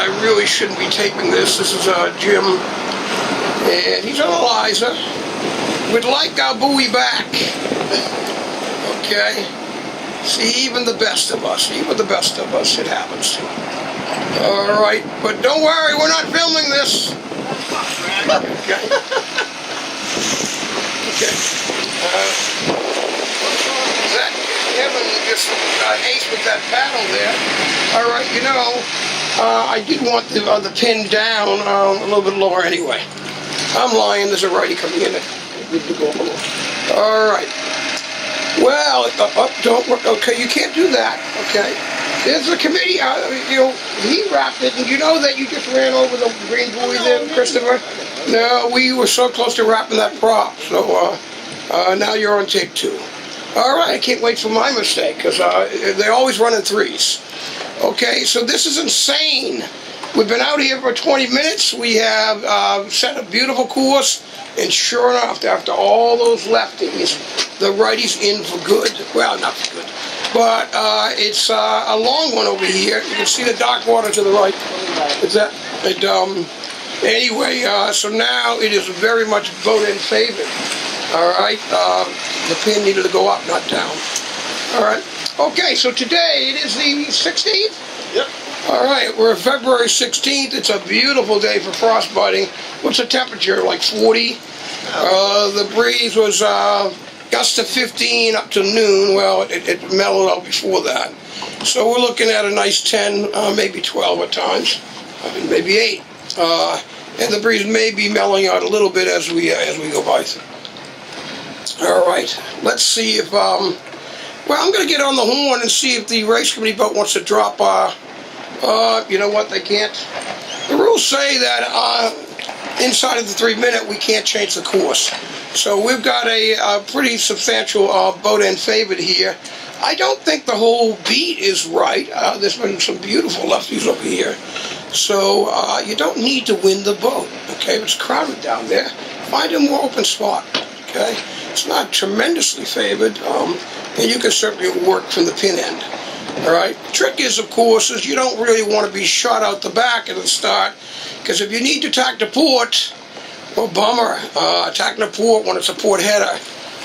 I really shouldn't be taping this. This is Jim, and he's on Eliza. We'd like our buoy back. Okay? See, even the best of us, it happens. Alright, but don't worry, we're not filming this. Okay. Okay. That Kevin just ace with that paddle there. Alright, you know, I did want the pin down a little bit lower anyway. I'm lying, there's a righty coming in. Good to go below. Alright. Well, don't work. Okay, you can't do that. Okay. There's a committee, you know, he wrapped it, and you know that you just ran over the green buoy there, Christopher? No, we were so close to wrapping that prop, so now you're on take 2. All right, I can't wait for my mistake, because they always run in 3s. Okay, so this is insane. We've been out here for 20 minutes. We have set a beautiful course, and sure enough, after all those lefties, the righty's in for good. Well, not for good. But it's a long one over here. You can see the dark water to the right. Is that it? Anyway, so now it is very much boat in favor. All right, the pin needed to go up, not down. All right. Okay, so today it is the 16th. Yep. All right, we're February 16th. It's a beautiful day for frostbiting. What's the temperature? Like 40. The breeze was gusts of 15 up to noon. Well, it mellowed out before that. So we're looking at a nice 10, maybe 12 at times, maybe 8. And the breeze may be mellowing out a little bit as we go by. All right, let's see if well, I'm going to get on the horn and see if the race committee boat wants to drop. You know what? They can't. The rules say that inside of the 3-minute we can't change the course. So we've got a pretty substantial boat end favored here. I don't think the whole beat is right. There's been some beautiful lefties over here. So you don't need to win the boat. Okay, it's crowded down there. Find a more open spot. Okay, it's not tremendously favored, and you can certainly work from the pin end. All right. Trick is, of course, is you don't really want to be shot out the back at the start, because if you need to tack to port, well, bummer. Attacking the port when it's a port header,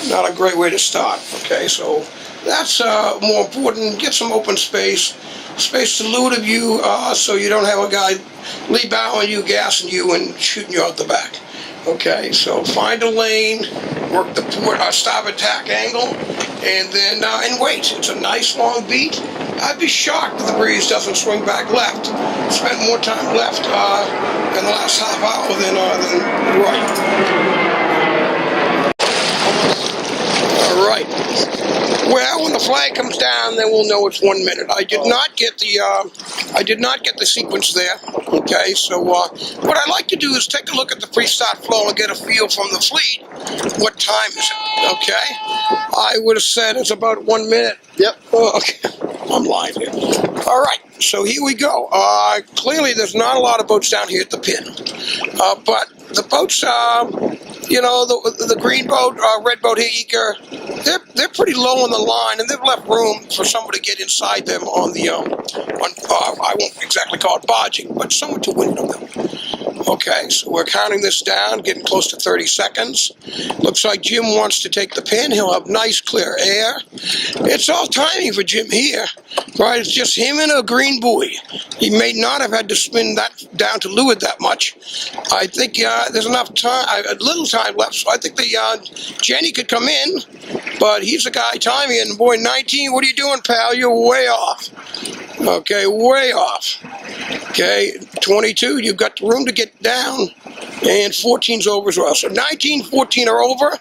not a great way to start. Okay, so that's more important. Get some open space to leeward of you, so you don't have a guy lee bowing you, gassing you, and shooting you out the back. Okay, so find a lane, work the port starboard tack angle, and then and wait. It's a nice long beat. I'd be shocked if the breeze doesn't swing back left. Spent more time left in the last half hour than right. All right. Well, when the flag comes down, then we'll know it's 1 minute. I did not get the sequence there. Okay, so what I like to do is take a look at the pre-start flow and get a feel from the fleet. What time is it? Okay, I would have said it's about 1 minute. Yep. Okay, I'm lying here. All right, so here we go. Clearly, there's not a lot of boats down here at the pin, but the boats, you know, the green boat, red boat here, Eaker, they're pretty low on the line, and they've left room for someone to get inside them on the I won't exactly call it barging, but someone to win them. Okay, so we're counting this down, getting close to 30 seconds. Looks like Jim wants to take the pin. He'll have nice, clear air. It's all timing for Jim here, right? It's just him and a green buoy. He may not have had to spin that down to leeward that much. I think there's enough time, a little time left, so I think Jenny could come in, but he's the guy timing it, and boy, 19, what are you doing, pal? You're way off. Okay, way off. Okay, 22, you've got the room to get down, and 14's over as well. So 19, 14 are over.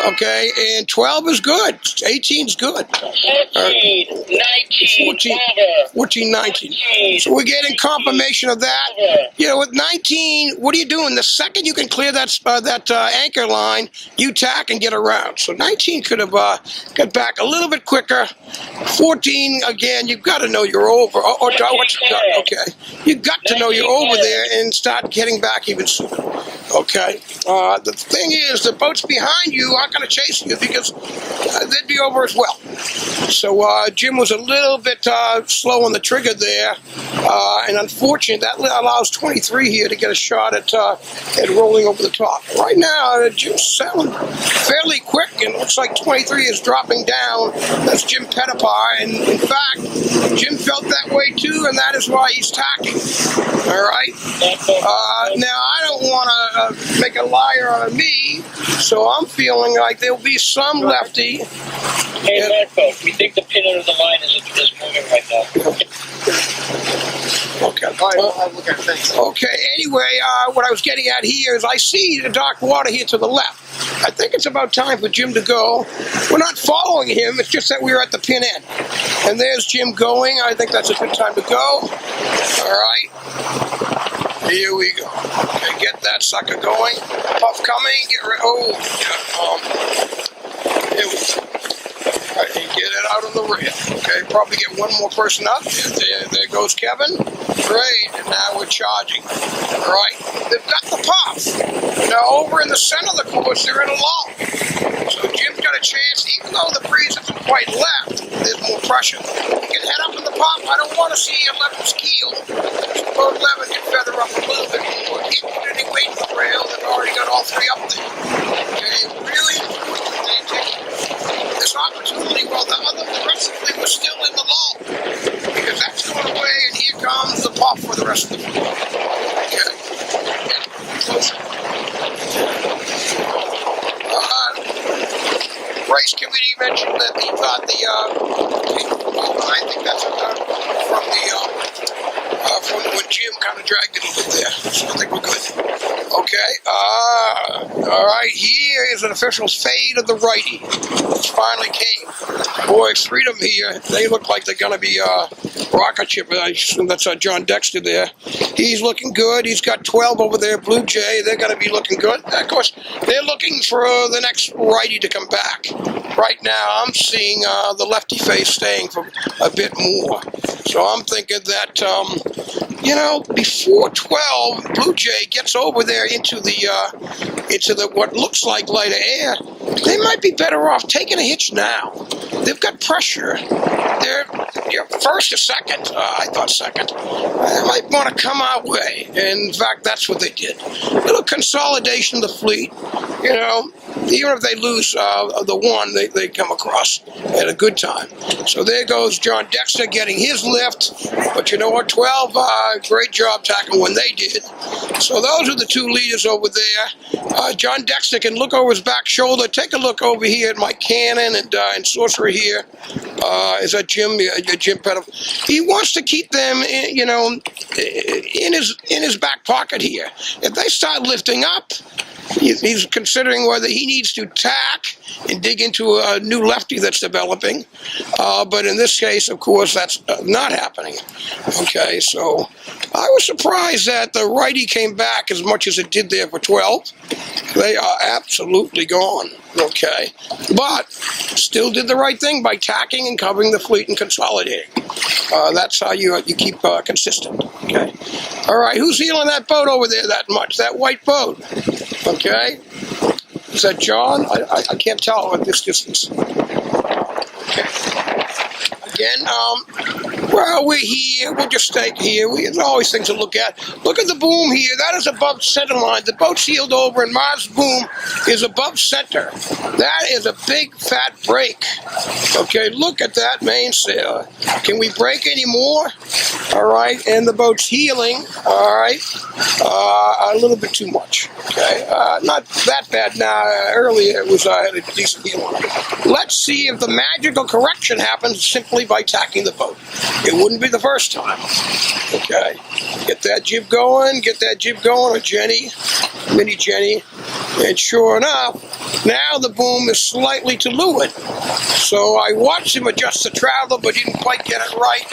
Okay, and 12 is good. 18's good. 14, 19, 14, 19. So we're getting confirmation of that. You know, with 19, what are you doing? The second you can clear that anchor line, you tack and get around. So 19 could have got back a little bit quicker. 14, again, you've got to know you're over. Okay, you've got to know you're over there and start getting back even sooner. Okay, the thing is, the boats behind behind you aren't going to chase you because they'd be over as well. So Jim was a little bit slow on the trigger there, and unfortunately that allows 23 here to get a shot at rolling over the top. Right now, Jim's selling fairly quick, and it looks like 23 is dropping down. That's Jim Petipar, and in fact, Jim felt that way too, and that is why he's tacking. All right. Now I don't want to make a liar out of me, so I'm feeling like there'll be some lefty. Hey, Marco, we think the pin under the line is moving right now. Okay. Okay. Anyway, what I was getting at here is I see the dark water here to the left. I think it's about time for Jim to go. We're not following him. It's just that we're at the pin end. And there's Jim going. I think that's a good time to go. All right. Here we go. Okay, get that sucker going. Puff coming. Get ready. Oh, here we go. All right, and get it out on the rail. Okay, probably get one more person up. There goes Kevin. Great, and now we're charging. All right, they've got the puff. Now over in the center of the course, they're in a lull. So Jim's got a chance, even though the breeze isn't quite left, there's more pressure. You can head up in the puff. I don't want to see 11's keel. Suppose 11 can feather up a little bit more. Keep putting any weight in the rail. They've already got all three up there. Okay, really important that they take this opportunity while the rest of the fleet was still in the lull. Because that's going away, and here comes the puff for the rest of the fleet. Okay. Closer. Race committee mentioned that he thought I think that's from when Jim kind of dragged it a little there. So I think we're good. Okay. All right. Here is an official's fade of the righty. It finally came. Boys, freedom here. They look like they're going to be rocket ship. I assume that's John Dexter there. He's looking good. He's got 12 over there. Blue Jay. They're going to be looking good. Of course, they're looking for the next righty to come back. Right now, I'm seeing the lefty face staying for a bit more. So I'm thinking that, before 12, Blue Jay gets over there into the what looks like lighter air, they might be better off taking a hitch now. They've got pressure. They're first or second. I thought second. They might want to come our way. And in fact, that's what they did. A little consolidation of the fleet. Even if they lose the one, they come across at a good time. So there goes John Dexter getting his lift. But you know what, 12, great job tackling when they did. So those are the two leaders over there. John Dexter can look over his back shoulder. Take a look over here at my cannon and sorcerer here. Is that Jim Pettifer? He wants to keep them, in his back pocket here. If they start lifting up, he's considering whether he needs to tack and dig into a new lefty that's developing. But in this case, of course, that's not happening. Okay, so I was surprised that the righty came back as much as it did there for 12. They are absolutely gone. Okay, but still did the right thing by tacking and covering the fleet and consolidating. That's how you keep consistent. Okay, all right. Who's heeling that boat over there that much? That white boat. Okay, is that John? I can't tell at this distance. Okay. Again, well, we're here. We'll just stay here. There's always things to look at. Look at the boom here. That is above center line. The boat's heeled over, and Mars' boom is above center. That is a big, fat break. Okay, look at that mainsail. Can we break any more? All right, and the boat's heeling. All right, a little bit too much. Okay, not that bad now. Earlier, it was had a decent heel on it. Let's see if the magical correction happens simply by tacking the boat. It wouldn't be the first time. Okay. Get that jib going, or Jenny, mini Jenny. And sure enough, now the boom is slightly to leeward. So I watched him adjust the travel, but didn't quite get it right.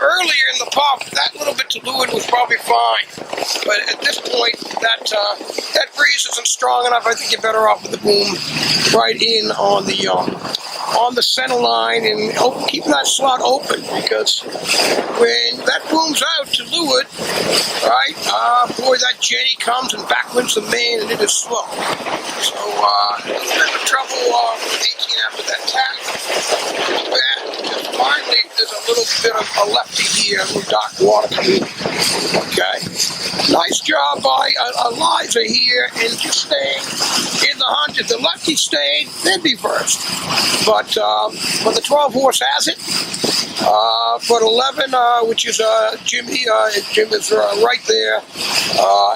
Earlier in the puff, that little bit to leeward was probably fine. But at this point, that breeze isn't strong enough. I think you're better off with the boom right in on the on the center line and keep that slot open, because when that booms out to leeward, right, boy, that Jenny comes and backwards the main, and it is slow. So, a little bit of trouble with 18 after that tack. It's bad. Just finally, there's a little bit of a lefty here, a little dark water coming in. Okay. Nice job by Eliza here in just staying in the hunt. If the lefty stayed, they'd be first. But the 12 horse has it. But 11, which is Jim is right there.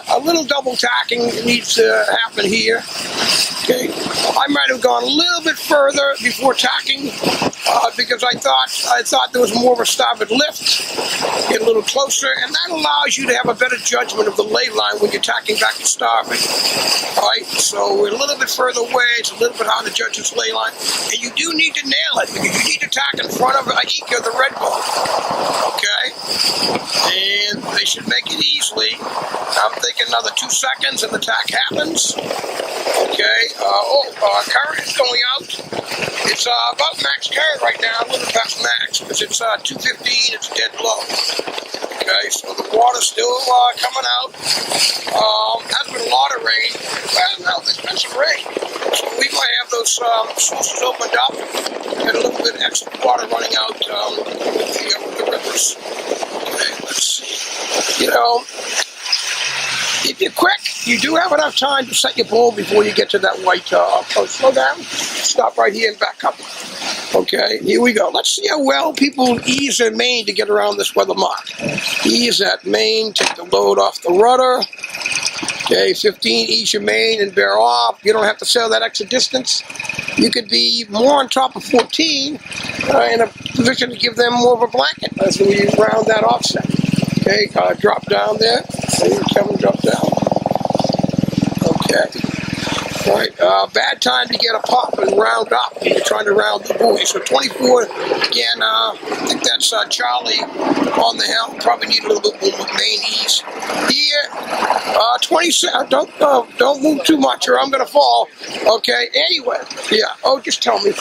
A little double tacking needs to happen here. Okay, I might have gone a little bit further before tacking because I thought there was more of a starboard lift. Get a little closer, and that allows you to have a better judgment of the ley line when you're tacking back to starboard. All right, so we're a little bit further away. It's a little bit hard to judge this ley line, and you do need to nail it because you need to tack in front of Aika, the red boat. Okay, and they should make it easily. I'm thinking another 2 seconds, and the tack happens. Okay. Current is going out. It's about max current right now, a little past max, because it's 2:15. It's dead low. Okay, so the water's still coming out. Has been a lot of rain. Well, no, there's been some rain. So we might have those sluices opened up and a little bit extra water running out with the rivers. Okay, let's see. You know, if you're quick, you do have enough time to set your pole before you get to that white post. Slow down, stop right here and back up. Okay, here we go. Let's see how well people ease their main to get around this weather mark. Ease that main, take the load off the rudder. Okay, 15, ease your main and bear off. You don't have to sail that extra distance. You could be more on top of 14 in a position to give them more of a blanket as we round that offset. Okay, drop down there. Kevin, drop down. Okay. All right, bad time to get a pop and round up when you're trying to round the buoy. So 24, again, I think that's Charlie on the helm. Probably need a little bit more main ease. Here, 27, don't move too much or I'm going to fall. Okay, anyway, yeah, just tell me.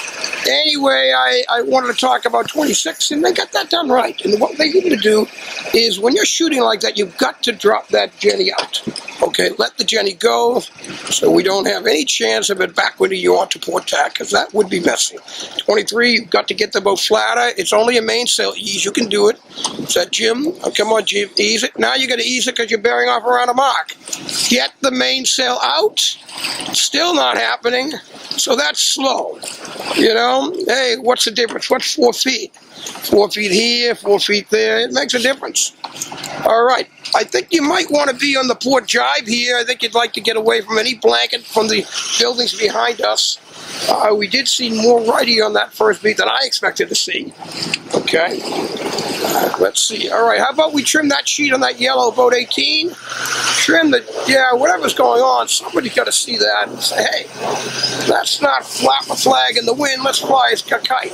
Anyway, I wanted to talk about 26, and they got that done right. And what they need to do is when you're shooting like that, you've got to drop that Jenny out. Okay, let the Jenny go so we don't have any chance of it back when you want to port tack, because that would be messy. 23, you've got to get the boat flatter. It's only a mainsail ease. You can do it. Is that Jim? Oh, come on, Jim. Ease it. Now you got to ease it because you're bearing off around a mark. Get the mainsail out. Still not happening. So that's slow. You know, hey, what's the difference? What's 4 feet? 4 feet here, 4 feet there. It makes a difference. All right. I think you might want to be on the port jibe here. I think you'd like to get away from any blanket from the buildings behind us. We did see more righty on that first beat than I expected to see. Okay. Let's see. All right. How about we trim that sheet on that yellow boat 18? Trim whatever's going on. Somebody's got to see that and say, hey, let's not flap a flag in the wind. Let's fly as a kite.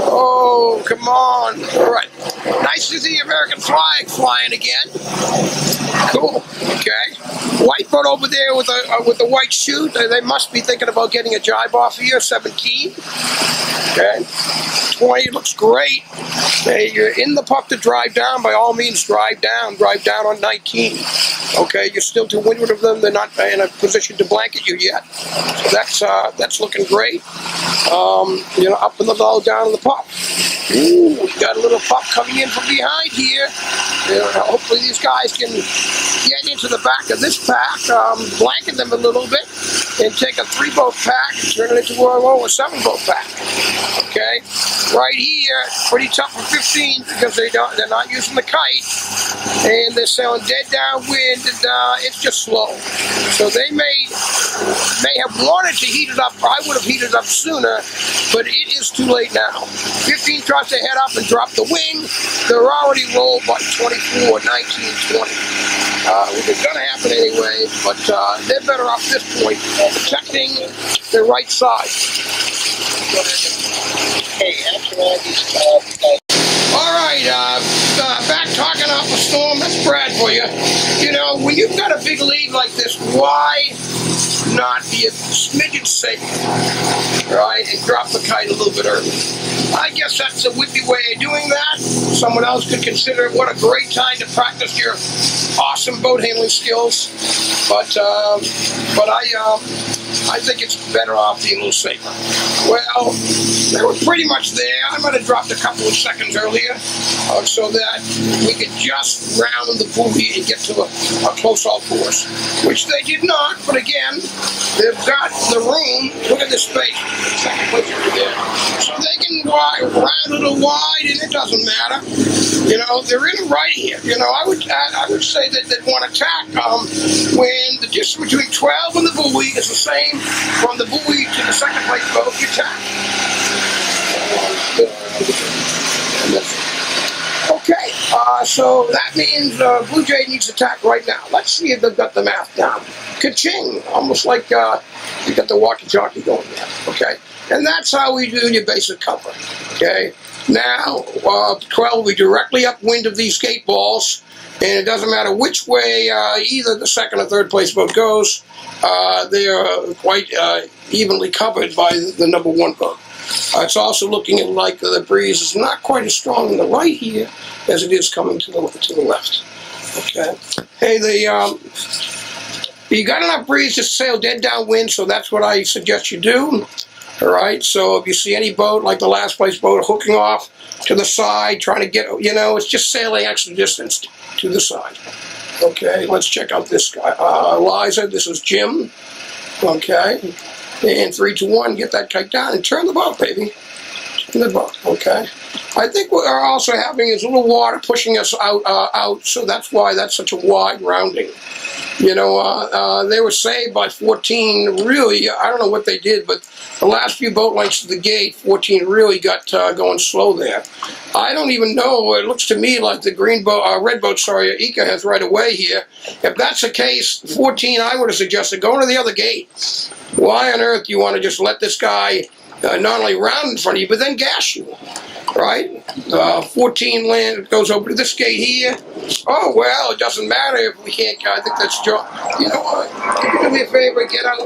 Oh, come on. All right. Nice to see the American flag flying again. Cool. Okay. White boat over there with the white chute. They must be thinking about getting a jibe off here. 17. Okay. 20 looks great. Okay, you're in the puck to drive down. By all means, drive down. Drive down on 19. Okay, you're still to windward of them. They're not in a position to blanket you yet. So that's looking great. Up in the low, down in the puck. Ooh, we got a little puck coming in from behind here. Hopefully these guys can get into the back of this pack, blanket them a little bit, and take a 3-boat pack and turn it into a 7-boat pack. Okay, right here, pretty tough for 15 because they're not using the kite, and they're sailing dead downwind, and it's just slow. So they may have wanted to heat it up. I would have heated it up sooner, but it is too late now. 15 tries to head up and drop the wing. They're already rolled by 24, 19, 20. Which is going to happen anyway, but they're better off this point protecting their right side. Hey, after all these all right, back talking off a storm. That's Brad for you. You know, when you've got a big lead like this, why not be a smidgen safe, right, and drop the kite a little bit early. I guess that's a whippy way of doing that. Someone else could consider what a great time to practice your awesome boat handling skills, but I think it's better off being a little safer. Well, they were pretty much there. I might have dropped a couple of seconds earlier so that we could just round the buoy and get to a close all fours, which they did not, but again, they've got the room. Look at this space. Second place over there. So they can round a little wide, and it doesn't matter. You know, they're in right here. You know, I would say that they'd want to tack when the distance between 12 and the buoy is the same from the buoy to the second place boat, you tack. Okay, so that means Blue Jay needs to tack right now. Let's see if they've got the math down. Ka-ching! Almost like you got the walkie-talkie going there, okay? And that's how we do your basic cover, okay? Now, 12 will be directly upwind of these skate balls, and it doesn't matter which way either the second or third place boat goes, they are quite evenly covered by the number one boat. It's also looking like the breeze is not quite as strong on the right here as it is coming to the left. Okay. Hey, you got enough breeze to sail dead downwind, so that's what I suggest you do. All right. So if you see any boat like the last place boat hooking off to the side, trying to get, you know, it's just sailing extra distance to the side. Okay. Let's check out this guy, Liza. This is Jim. Okay. And 3, 2, 1, get that kite down and turn the boat, baby. Turn the boat, okay? I think what we're also having is a little water pushing us out, so that's why that's such a wide rounding. You know, they were saved by 14, really, I don't know what they did, but the last few boat lengths to the gate, 14 really got going slow there. I don't even know, it looks to me like the red boat, Ika has right away here. If that's the case, 14, I would have suggested going to the other gate. Why on earth do you want to just let this guy not only round in front of you, but then gas you, right? 14 land goes over to this gate here. Oh, well, it doesn't matter if we can't, I think that's John. You know what, can you do me a favor, get out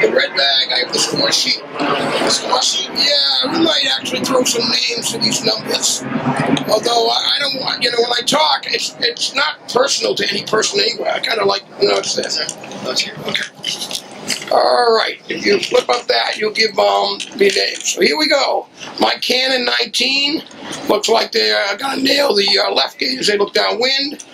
the red bag, I have the score sheet. The score sheet, yeah, we might actually throw some names to these numbers. Although I don't want, you know, when I talk, it's not personal to any person anyway. I kind of like, you know, it's there. That's here, okay. All right, if you flip up that, you'll give me names. So here we go. My Canon 19 looks like they're gonna nail the left gate as they look downwind.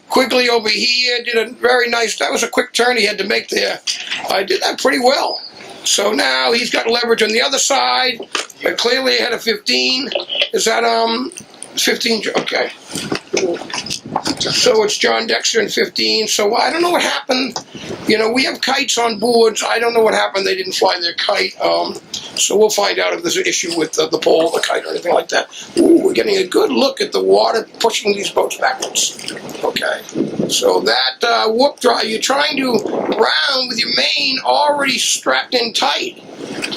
Quigley over here did a very nice. That was a quick turn he had to make there. I did that pretty well. So now he's got leverage on the other side, but clearly ahead of 15. Is that 15? Okay. So it's John Dexter and 15. So I don't know what happened. You know, we have kites on boards. I don't know what happened. They didn't fly their kite. So we'll find out if there's an issue with the pole of the kite or anything like that. Ooh, we're getting a good look at the water pushing these boats backwards. Okay. So that whoop drive, you're trying to round with your main already strapped in tight.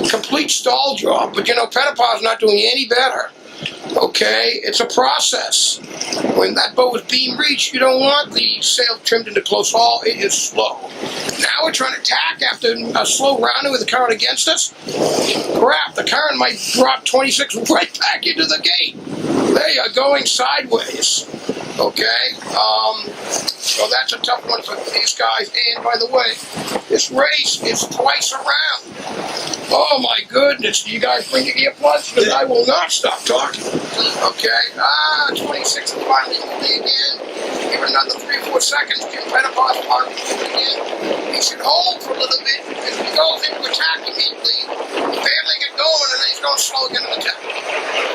Complete stall job. But, you know, Pettipa's not doing any better. Okay, it's a process. When that boat is being reached, you don't want the sail trimmed into close haul. It is slow. Now we're trying to tack after a slow rounding with the current against us. Crap, the current might drop 26 right back into the gate. They are going sideways. Okay, so that's a tough one for these guys. And by the way, this race is twice around. Oh my goodness, you guys bring your earplugs because I will not stop talking. Okay, 26 and finally moving again. Give it another 3 or 4 seconds. Jim Pettipa's parking again. He should hold for a little bit because if he goes into attack immediately, barely get going and then he's going to slow again to attack.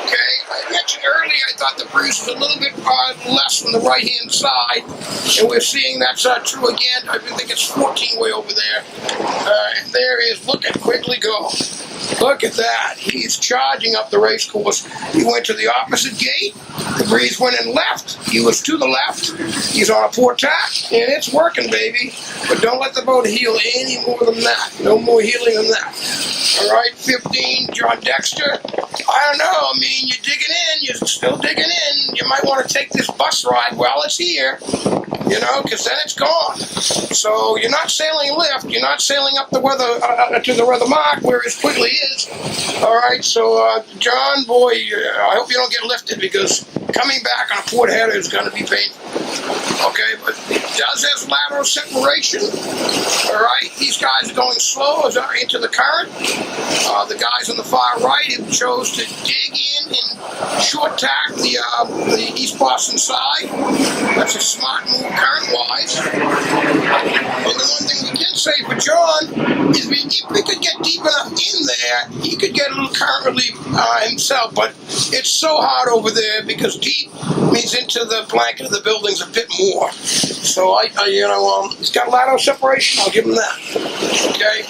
Okay, I mentioned earlier I thought the breeze was a little bit less on the right-hand side, and we're seeing that's true again. I think it's 14 way over there. And there is, look at Quigley go. Look at that. He's charging up the race course. He went to the opposite gate. The breeze went in left. He was to the left. He's on a port tack, and it's working, baby. But don't let the boat heel any more than that. No more heeling than that. All right, 15, John Dexter. I don't know. I mean, you're digging in. you're still digging in, you might want to take this bus ride while it's here, you know, because then it's gone. So you're not sailing lift, you're not sailing up the weather to the weather mark where it quickly is. All right, so John, boy, I hope you don't get lifted, because coming back on a port header is going to be painful. Okay, but it does have lateral separation. All right, these guys are going slow as they're into the current. The guys on the far right have chose to dig in and short tack the East Boston side. That's a smart move current-wise. And the one thing we can say for John is if we could get deep enough in there, he could get a little current relief himself, but it's so hard over there because deep means into the blanket of the buildings a bit more. So he's got lateral separation. I'll give him that. Okay,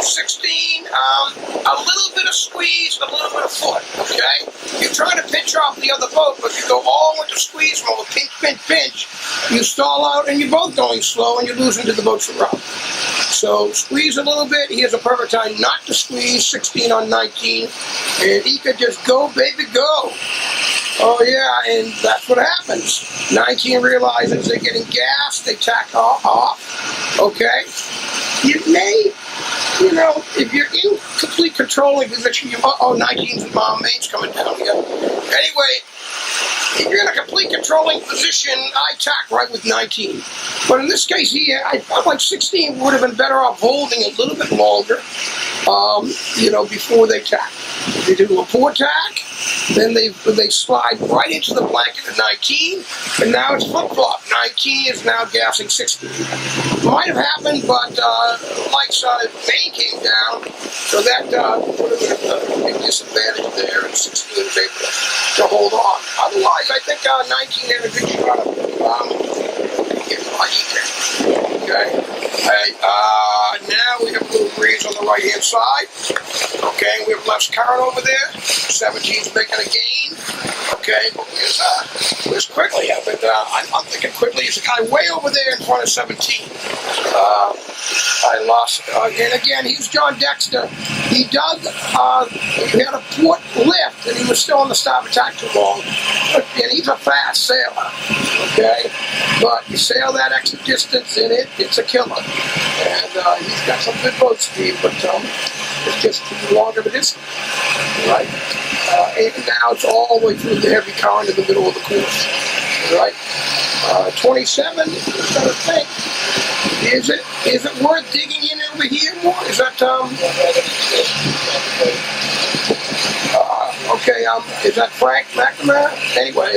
16. A little bit of squeeze, a little bit of foot. Okay, you're trying to pinch off the other boat, but if you go all into squeeze mode, pinch, you stall out, and you're both going slow, and you lose into the boat's route. So squeeze a little bit. He has a perfect time not to squeeze. 16 on 19, and he could just go, baby, go. Oh yeah, and that's what happens. 19 realizes they're getting gas, they tack off. Okay, you may, if you're in complete controlling position, 19's main's coming down again. Anyway, if you're in a complete controlling position, I tack right with 19. But in this case here, I felt like 16 would have been better off holding a little bit longer, before they tack. They do a port tack, then they slide right into the blanket of 19, and now it's flip-flop. 19 is now gassing 16. Might have happened, but Mike's main came down, so that put him at a big disadvantage there, and 16 was able to hold on. Otherwise, I think 19 had a good shot of getting by either. Okay. Now we have a little breeze on the right-hand side. Okay, we have less current over there. 17's making a gain. Okay, but where's Quigley? I'm thinking Quigley is a guy way over there in front of 17. I lost, and again, he's John Dexter. He dug, he had a port lift, and he was still on the starboard tack too long. And he's a fast sailor, okay? But you sail that extra distance in it, it's a killer. And he's got some good boat speed, but it's just too long of a distance, right? And now it's all the way through the heavy current in the middle of the course, right? 27, you've got to think. Is it worth digging in over here more? Is that okay? Is that Frank McNamara? Anyway,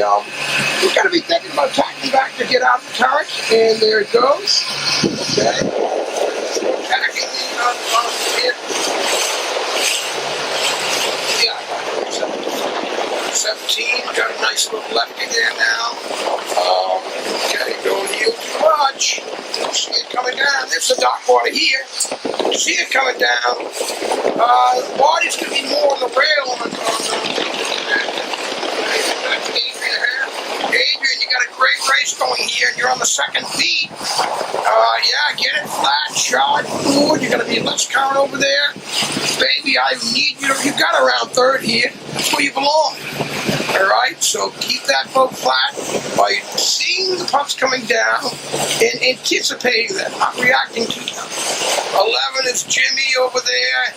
you've got to be thinking about tacking back to get out of the current, and there it goes. Okay, tacking here. Yeah, 17. Got a nice little lefty there now. Okay, don't yield too much. See it coming down. There's the dock water here. See it coming down. The body's going to be more on the rail on the Adrian, you got a great race going here, and you're on the second beat. Yeah, get it flat, shot, forward. You're going to be less current over there. Baby, I need you. You got around third here. That's where you belong. All right, so keep that boat flat by seeing the puffs coming down and anticipating them, not reacting to them. 11 is Jimmy over there.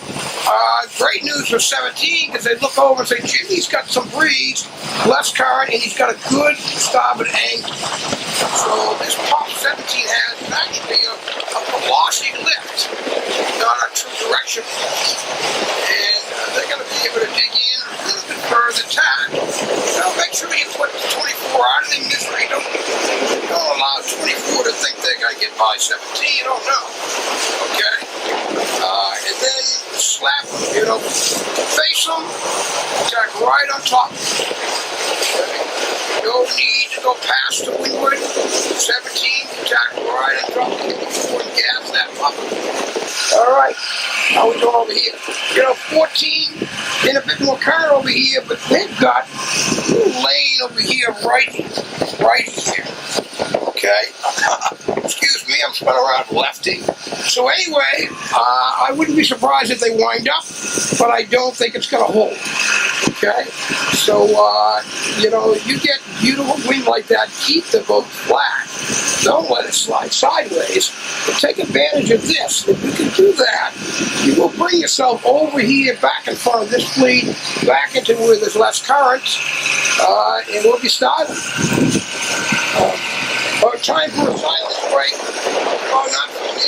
Great news for 17 because they look over and say, Jimmy's got some breeze, less current, and he's got a good starboard angle. So this puff 17 has actually a velocity lift, not a true direction lift. And they're going to be able to dig in a little bit further tack. Now make sure you put 24 out of the misery. Don't allow 24 to think they're going to get by 17. You don't know. Okay? And then slap them, face them, tack right on top. Okay? No need to go past the windward. 17, tack right on top of the and gas that puppet. All right, how we doing over here? 14, and a bit more current over here, but they've got a little lane over here right here. Okay? Excuse me, I'm spun around lefty. So anyway, I wouldn't be surprised if they wind up, but I don't think it's going to hold. Okay? So, you know, you get beautiful wind like that, keep the boat flat. Don't let it slide sideways, but take advantage of this. If you can do that, you will bring yourself over here, back in front of this fleet, back into where there's less current, and we'll be starting. Time for a silence break. Oh, not for me.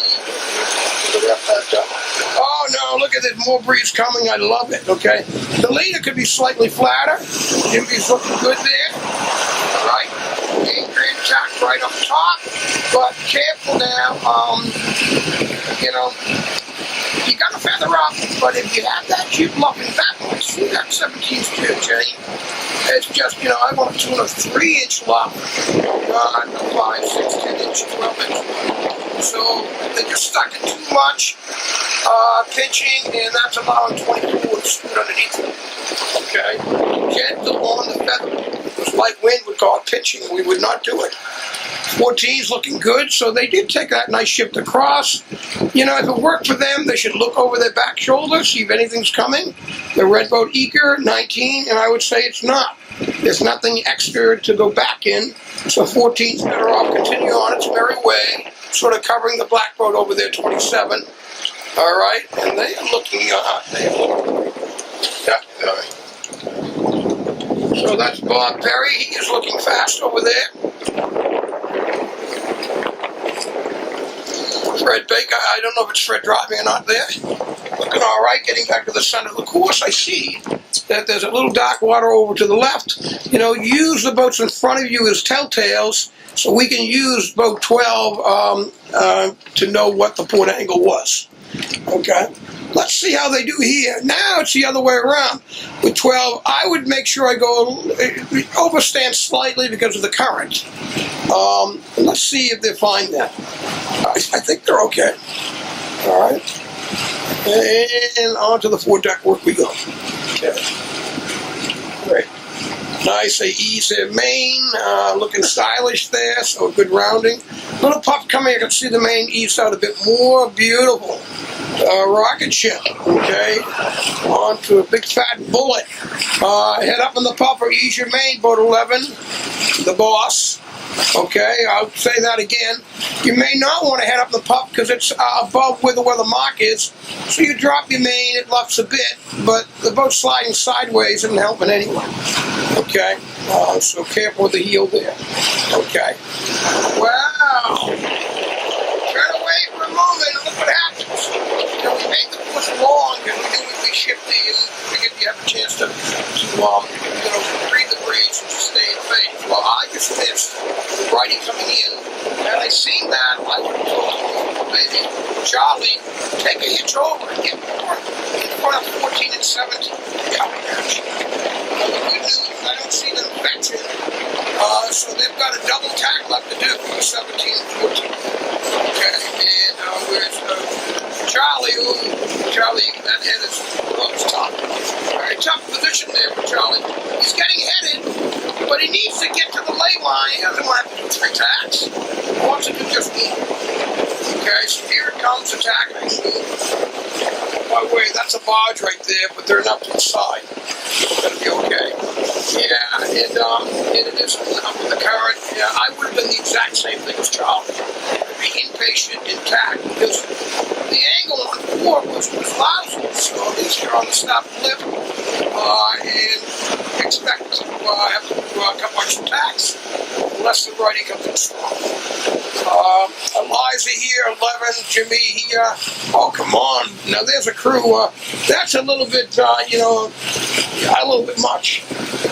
Oh no, look at this, more breeze coming, I love it, okay? The leader could be slightly flatter. Jimmy's looking good there. Alright, anchor intact right up top, but careful now, you know, you gotta feather up, but if you have that jib luffing that much, see that 17's jib, Jenny? It's just, you know, I want to tune a 3-inch luff, not a 5, 6, 10-inch, 12-inch. So they're just stuck in too much pinching, and that's allowing 24 to scoot underneath it. Okay? Gentle on the feather. Because light wind would cause pinching, we would not do it. 14's looking good, so they did take that nice shift across. You know, if it worked for them, they should look over their back shoulder, see if anything's coming. The red boat eager, 19, and I would say it's not. There's nothing extra to go back in, so 14's better off continuing on its merry way, sort of covering the black boat over there, 27. All right, and they are looking, so that's Bob Perry. He is looking fast over there. Fred Baker, I don't know if it's Fred driving or not there. Looking all right, getting back to the center of the course. I see that there's a little dark water over to the left. You know, use the boats in front of you as telltales, so we can use boat 12 to know what the port angle was. Okay? Let's see how they do here. Now it's the other way around. With 12, I would make sure I go overstand slightly because of the current. Let's see if they're fine then. I think they're okay. All right. And on to the foredeck work we go. Okay. Great. Nice, they ease their main, looking stylish there, so good rounding. Little puff coming, I can see the main ease out a bit more. Beautiful. Rocket ship, okay, onto a big fat bullet. Head up in the puffer, ease your main, boat 11, the boss. Okay, I'll say that again. You may not want to head up the puff because it's above where the mark is. So you drop your main, it luffs a bit, but the boat's sliding sideways isn't helping anyway. Okay, so careful with the heel there. Okay. Wow. Turn away for a moment and look what happens. You know, we made the course long and we knew we'd be shifty and figured you have a chance to you know, breathe the breeze and just stay in faith. Well, I just missed the righty coming in, and I seen that. I would have told maybe Charlie, take a hitch over and get more in front of 14 and 17. Coming at you. Well, the good news, I don't see them fetching. So they've got a double tack left to do for 17 and 14. Okay, and where's Charlie? Ooh, Charlie, that head is tough. Very tough position there for Charlie. He's getting headed, but he needs to get to the lay line. He doesn't want to do 3 tacks. He wants to do just 1. Okay, so here it comes, attacking. By the way, that's a barge right there, but they're enough to the side. It's going to be okay. Yeah, and it is up with the current. Yeah, I would have done the exact same thing as Charlie. Be impatient and tack because the angle on 4 was lousy. So at least you're on the stop lip and expect to have to come on some tacks unless the righty comes in strong. Eliza here, 11, Jimmy here. Oh, come on. Now there's a crew. That's a little bit, you know, a little bit much.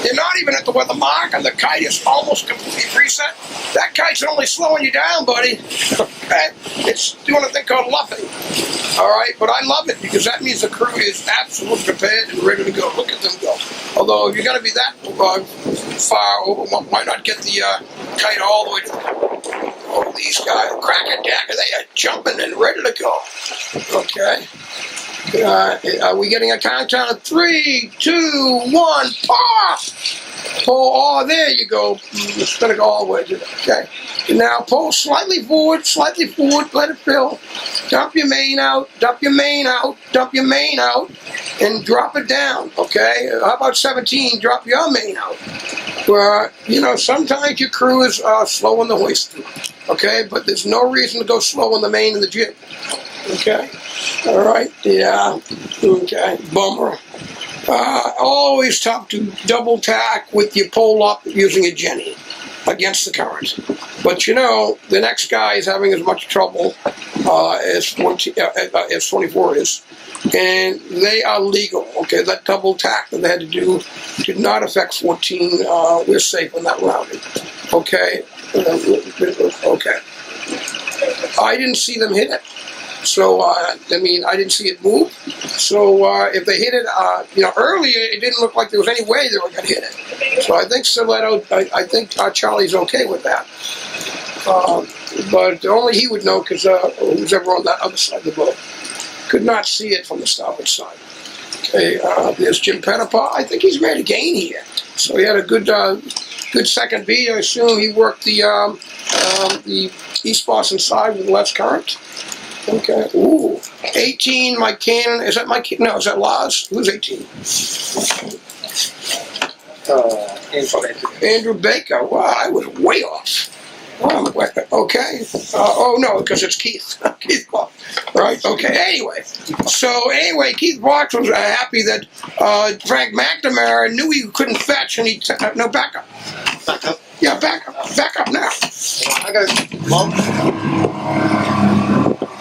You're not even at the weather mark, and the kite is almost completely preset. That kite's only slowing you down, buddy. Okay? It's doing a thing called luffing. All right? But I love it because that means the crew is absolutely prepared and ready to go. Look at them go. Although, if you're going to be that far over, why not get the kite all the way to the... Oh, these guys, cracker dagger, they are jumping and ready to go. Okay. Are we getting a countdown of 3, 2, 1, pause? Pull, oh, there you go. It's going to go all the way to there, okay? Now pull slightly forward, let it fill. Dump your main out, dump your main out, dump your main out, and drop it down, okay? How about 17, drop your main out. You know, sometimes your crew is slow on the hoisting, okay? But there's no reason to go slow on the main and the jib, okay? All right, yeah, okay, bummer. Always tough to double tack with your pole up using a Jenny against the current. But you know, the next guy is having as much trouble as 24 is. And they are legal, okay? That double tack that they had to do did not affect 14. We're safe on that routing, okay? Okay. I didn't see them hit it. So, I mean, I didn't see it move. So, if they hit it, you know, earlier, it didn't look like there was any way they were going to hit it. So, I think Stiletto, I think Charlie's okay with that. But only he would know because who's ever on that other side of the boat could not see it from the starboard side. Okay, there's Jim Pettipaw. I think he's made a gain here. So, he had a good second beat. I assume he worked the East Boston side with less current. Okay. Ooh. 18, Mike Cannon. Is that Mike? No, is that Laz? Who's 18? Andrew Baker. Wow, I was way off. Okay. Oh, no, because it's Keith. Keith Clark. Right? Okay. Anyway. Keith Clark was happy that Frank McNamara knew he couldn't fetch and he... no, back up. Back up? Yeah, back up. Back up now. I got it.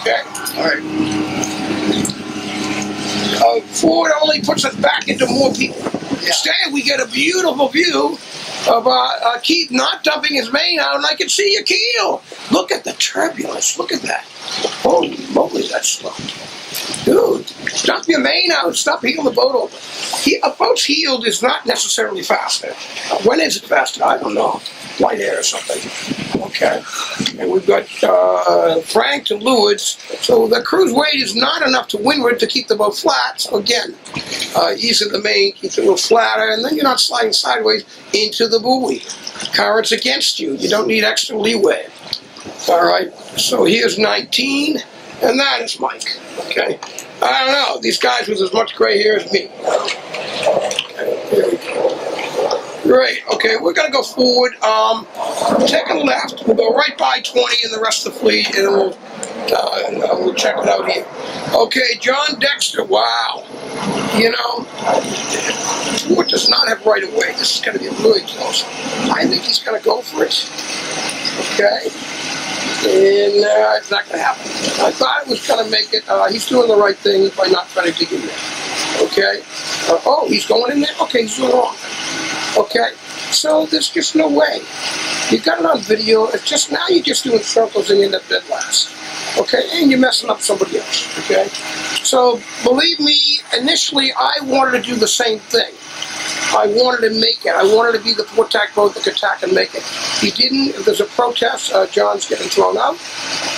Okay, all right. Ford only puts us back into more people. Yeah. Instead, we get a beautiful view of Keith not dumping his main out, and I can see your keel. Look at the turbulence. Look at that. Holy moly, that's slow. Dude, dump your main out. Stop heeling the boat over. A boat's heeled is not necessarily faster. When is it faster? I don't know. Light air or something. Okay. And we've got Frank to leeward. So the cruise weight is not enough to windward to keep the boat flat. So again, ease of the main keeps it a little flatter, and then you're not sliding sideways into the buoy. Current's against you. You don't need extra leeway. All right. So here's 19, and that is Mike. Okay. I don't know. These guys with as much gray hair as me. Okay, here we go. Great. Okay, we're going to go forward. Take a left. We'll go right by 20 and the rest of the fleet, and we'll check it out here. Okay, John Dexter. Wow. You know, Ford does not have right of way. This is going to be really close. I think he's going to go for it. Okay. And it's not going to happen. I thought it was going to make it. He's doing the right thing by not trying to dig in there. Okay. Oh, he's going in there? Okay, he's doing wrong. Okay. So there's just no way. You got it on video. It's just now you're just doing circles and you end up dead last. Okay. And you're messing up somebody else. Okay. So believe me, initially I wanted to do the same thing. I wanted to make it. I wanted to be the four-tack boat that could tack and make it. He didn't. If there's a protest, John's getting thrown out.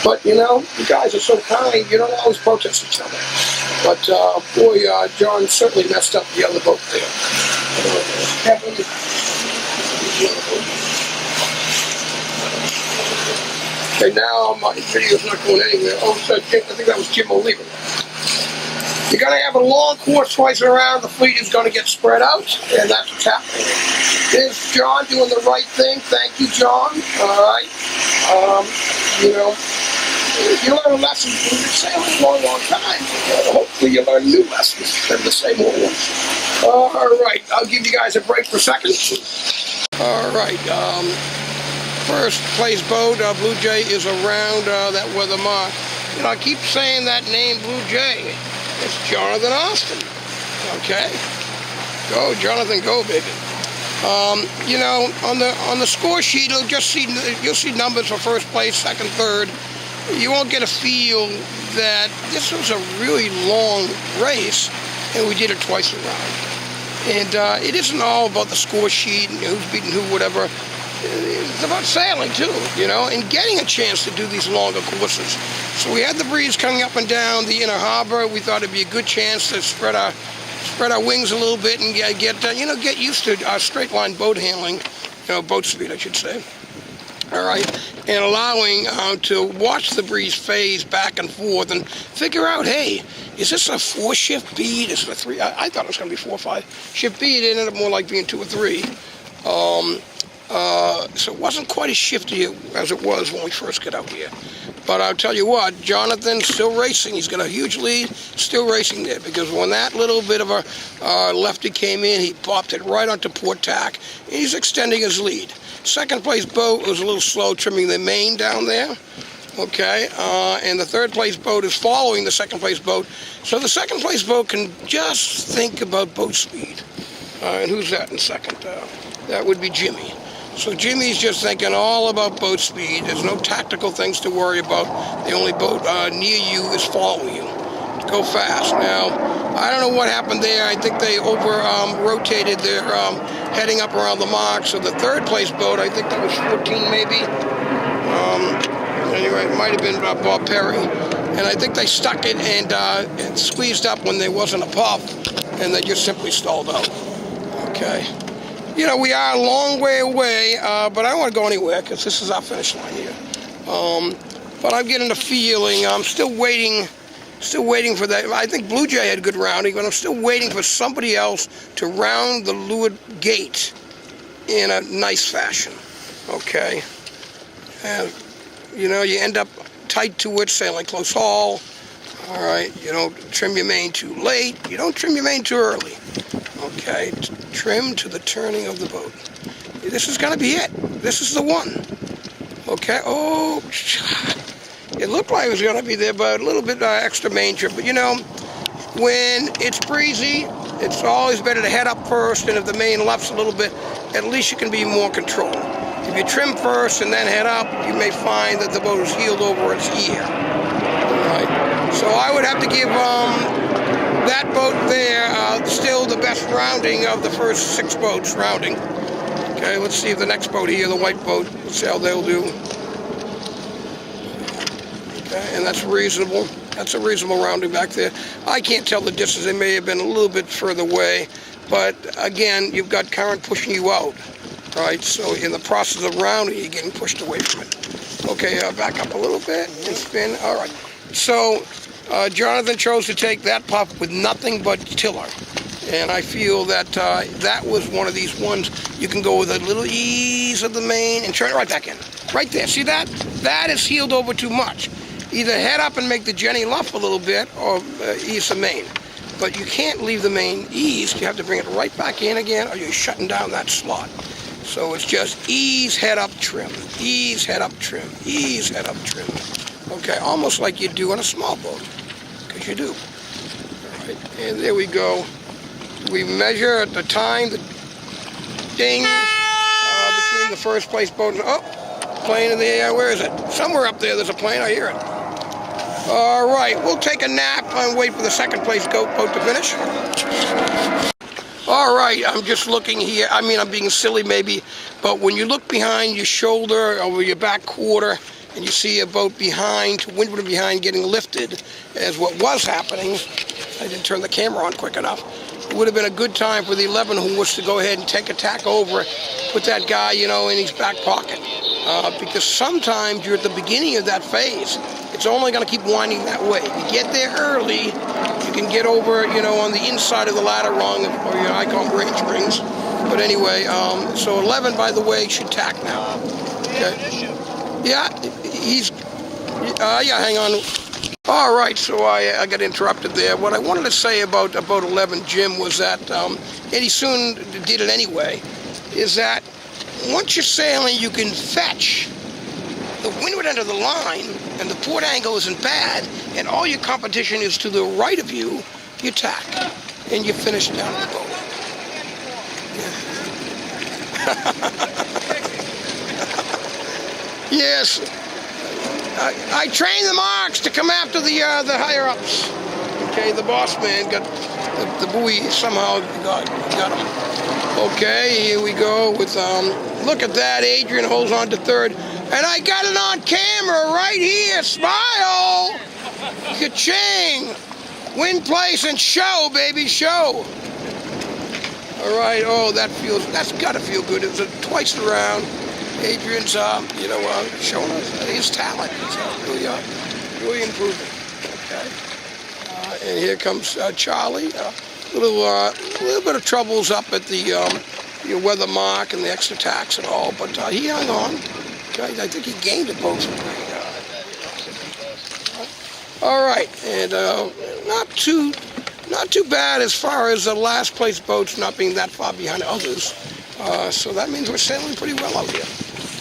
But, you know, you guys are so kind, you don't always protest each other. But, boy, John certainly messed up the other boat there. Okay, now my video's not going anywhere. Oh, so I think that was Jim O'Leary. You're going to have a long course twice around. The fleet is going to get spread out, and that's what's happening. There's John doing the right thing. Thank you, John. All right. You know, you learn a lesson. You've been sailing a long, long time. Hopefully you learn new lessons instead of the same old ones. All right. I'll give you guys a break for a second. All right. First place boat, Blue Jay, is around that weather mark. You know, I keep saying that name, Blue Jay. It's Jonathan Austin. Okay, go Jonathan, go baby. You know, on the score sheet, you'll see numbers for first place, second, third. You won't get a feel that this was a really long race, and we did it twice around. And it isn't all about the score sheet and who's beating who, whatever. It's about sailing too, you know, and getting a chance to do these longer courses. So we had the breeze coming up and down the inner harbor. We thought it'd be a good chance to spread our spread our wings a little bit and get used to straight line boat handling, boat speed, I should say. All right, and allowing to watch the breeze phase back and forth and figure out, hey, is this a 4-shift beat? Is it a 3? I thought it was going to be 4 or 5-shift beat. It ended up more like being 2 or 3. So it wasn't quite as shifty as it was when we first got out here. But I'll tell you what, Jonathan's still racing. He's got a huge lead, still racing there, because when that little bit of a lefty came in, he popped it right onto port tack, and he's extending his lead. Second place boat was a little slow trimming the main down there. Okay, and the third place boat is following the second place boat. So the second place boat can just think about boat speed. And who's that in second? That would be Jimmy. So Jimmy's just thinking all about boat speed. There's no tactical things to worry about. The only boat near you is following you. Go fast. Now, I don't know what happened there. I think they rotated their heading up around the mark. So the third place boat, I think that was 14 maybe. Anyway, it might have been Bob Perry. And I think they stuck it and squeezed up when there wasn't a puff, and they just simply stalled out. Okay. We are a long way away, but I don't want to go anywhere because this is our finish line here. But I'm getting the feeling, I'm still waiting for that. I think Blue Jay had good rounding, but I'm still waiting for somebody else to round the leeward gate in a nice fashion. Okay. And, you end up tight to it, sailing close haul. All right, you don't trim your main too late. You don't trim your main too early. Okay, trim to the turning of the boat. This is going to be it. This is the one. Okay, oh, it looked like it was going to be there, but a little bit extra main trim. But when it's breezy, it's always better to head up first, and if the main left's a little bit, at least you can be more control. If you trim first and then head up, you may find that the boat is heeled over its ear. All right. So I would have to give that boat there still the best rounding of the first 6 boats rounding. Okay, let's see if the next boat here, the white boat, let's see how they'll do. Okay, and that's reasonable. That's a reasonable rounding back there. I can't tell the distance. They may have been a little bit further away, but again, you've got current pushing you out. Right, so in the process of rounding, you're getting pushed away from it. Okay, back up a little bit and spin. All right. So Jonathan chose to take that puff with nothing but tiller. And I feel that that was one of these ones you can go with a little ease of the main and turn it right back in. Right there. See that? That is heeled over too much. Either head up and make the Jenny luff a little bit or ease the main. But you can't leave the main eased. You have to bring it right back in again or you're shutting down that slot. So it's just ease, head up, trim. Ease, head up, trim. Ease, head up, trim. Okay, almost like you do on a small boat, because you do. All right, and there we go. We measure at the time, the ding, between the first place boat and, plane in the air. Where is it? Somewhere up there, there's a plane. I hear it. All right, we'll take a nap and wait for the second place boat to finish. All right, I'm just looking here. I mean, I'm being silly maybe, but when you look behind your shoulder, over your back quarter, and you see a boat behind, to windward and behind, getting lifted, as what was happening, I didn't turn the camera on quick enough, it would have been a good time for the 11 who was to go ahead and take a tack over, put that guy, in his back pocket. Because sometimes you're at the beginning of that phase. It's only going to keep winding that way. If you get there early, you can get over, on the inside of the ladder rung, or I call them range rings. But anyway, so 11, by the way, should tack now. Okay. Yeah, hang on. All right, so I got interrupted there. What I wanted to say about 11, Jim, was that, and he soon did it anyway, is that once you're sailing, you can fetch the windward end of the line, and the port angle isn't bad, and all your competition is to the right of you, you tack, and you finish down the boat. Yes, I trained the marks to come after the higher-ups. Okay, the boss man got the buoy, somehow got him. Okay, here we go with, look at that, Adrian holds on to third. And I got it on camera right here. Smile. Ka-ching. Win, place, and show, baby, show. All right. Oh, that's got to feel good. It was twice around. Adrian's, showing us his talent. He's really improving. Okay. And here comes Charlie. Little bit of troubles up at the weather mark and the extra tax and all, but he hung on. Okay. I think he gained it both. All right, and not too bad as far as the last place boats not being that far behind others. So that means we're sailing pretty well out here.